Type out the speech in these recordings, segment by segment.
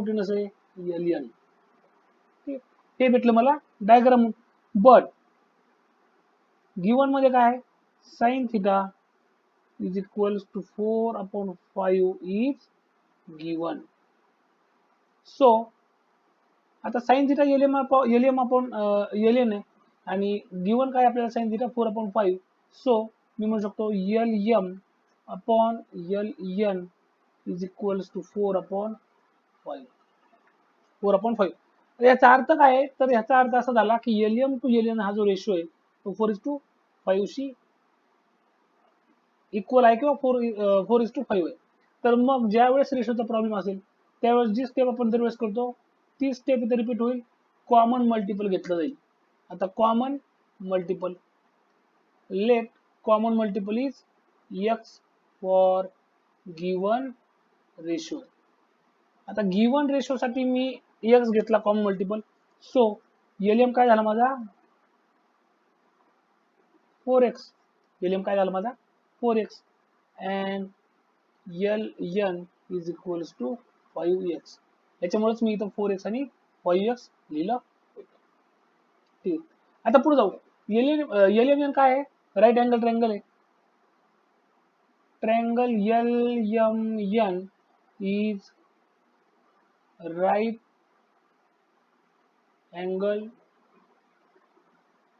Hypotenuse आहे LN. हे भेटलं मला डायग्राम. बट गिवन मध्ये काय आहे, sine theta is equals to 4/5 is given. So आता sine theta LM upon LN आहे आणि गिवन काय आपल्याला साइन थिटा 4/5. सो मी म्हणू शकतो LM upon LN is equals to 4/5. 4/5. याचा अर्थ काय आहे, तर याचा अर्थ असा झाला की LM टू LN हा जो रेशो आहे तो 4:5 शी इक्वल आहे किंवा 4:5 आहे. तर मग ज्या वेळेस रेशोचा प्रॉब्लेम असेल त्यावेळेस जी स्टेप आपण दरवेळेस करतो ती स्टेप इथे रिपीट होईल. कॉमन मल्टिपल घेतलं जाईल. आता common multiple, late common multiple is x for given ratio. आता गिवन रेशो साठी मी x घेतला कॉमन मल्टिपल. सो LM काय झाला माझा 4x. LM काय झाला माझा 4x and LN is equals to 5x. याच्यामुळेच मी इथं 4x आणि 5x लिहिलं. ठीक. आता पुढे जाऊ. LMN काय आहे, राईट अँगल ट्रायंगल आहे. Triangle LMN is right angle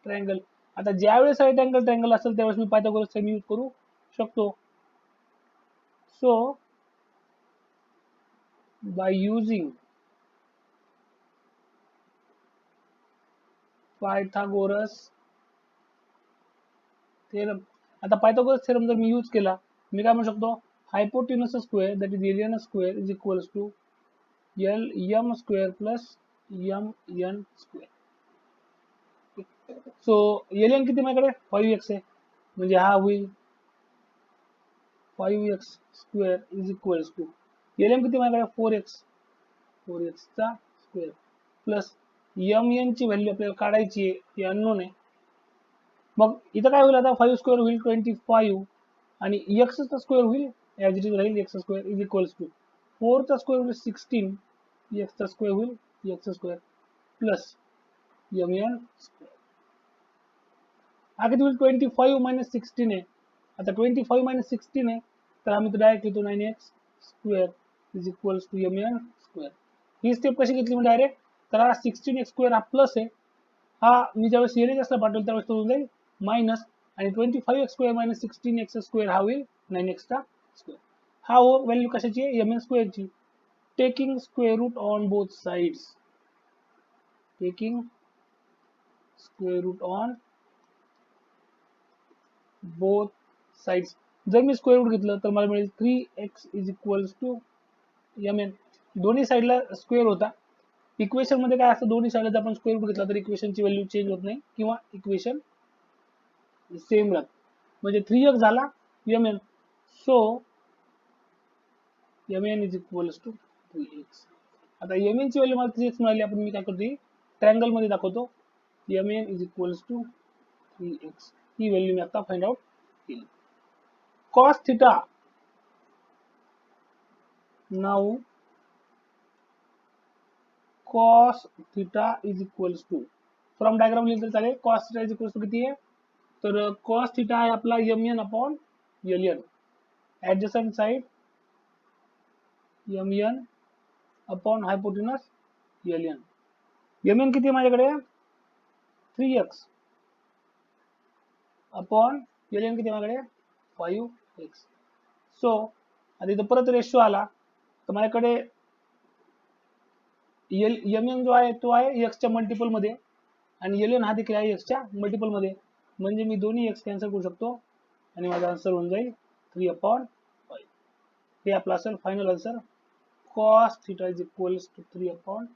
triangle. आता ज्यावेळेस राईट अँगल ट्रायंगल असेल त्यावेळेस मी पायथागोरस थेरम यूज करू शकतो. So by using Pythagoras theorem. आता पायथागोरस थेरम जर मी यूज केला, मी काय म्हणू शकतो, hypotenuse square that is LN square is equals to LM square plus MN square. सो LN किती माझ्याकडे 5x आहे, म्हणजे हा होईल 5x square is equals to LM किती माझ्याकडे 4x चा स्क्वेअर प्लस MN ची व्हॅल्यू आपल्याला काढायची आहे, ती अननोन आहे. मग इथं काय होईल, आता 5 स्क्वेअर होईल 25 आणि x चा स्क्वेअर होईल ॲज इट इज राहील x square is equals to 4 चा स्क्वेअर होईल 16, x चा स्क्वेअर होईल x square plus MN square. हा किती होईल 25 मायनस 16 आहे. आता 25 मायनस 16 आहे तर आम्ही डायरेक्ट लिहितो 9x square is equals to MN square. ही स्टेप कशी घेतली मी डायरेक्ट, तर हा 16x स्क्वेअर हा प्लस आहे, हा मी ज्यावेळेस LHS ला पाठवलं त्यावेळेस तो होऊन जाईल मायनस, आणि 25x square minus 16x square हा होईल 9x चा स्क्वेअर. हा व्हॅल्यू कशाची आहे, MN स्क्वेअरची. Taking square root on both sides. Taking square root on both sides. जर मी स्क्वेअर रूट घेतलं तर मला मिळेल 3x is equals to MN. दोन्ही साइडला स्क्वेअर होता. इक्वेशन मध्ये काय असतं, दोन्ही साइडला आपण स्क्वेअर रूट घेतला तर इक्वेशनची व्हॅल्यू चेंज होत नाही किंवा इक्वेशन सेम राहत. म्हणजे 3x झाला MN. So MN is equals to 3x. आता MN ची व्हॅल्यू मला 3x मिळाली, आपण मी काय करतो ट्रायंगल मध्ये दाखवतो. MN is equals to 3x. ही व्हॅल्यू मी आता फाइंड आउट केली. cos theta, now cos theta is equals to, from diagram लिहिलं तर चालेल. cos theta is equals to किती आहे, तर cos theta आहे आपला MN upon LN. Adjacent side MN upon hypotenuse LN. MN किती आहे माझ्याकडे 3x अपॉन LN किती आहे माझ्याकडे 5x. सो आता इथं परत रेशो आला तर माझ्याकडे MN जो आहे तो आहे x च्या मल्टिपल मध्ये आणि LN हा देखील आहे x च्या मल्टिपल मध्ये, म्हणजे मी दोन्ही x कॅन्सल करू शकतो आणि माझा आन्सर होऊन जाईल 3/5. हे आपला असेल final answer. cos theta is equals to 3/5.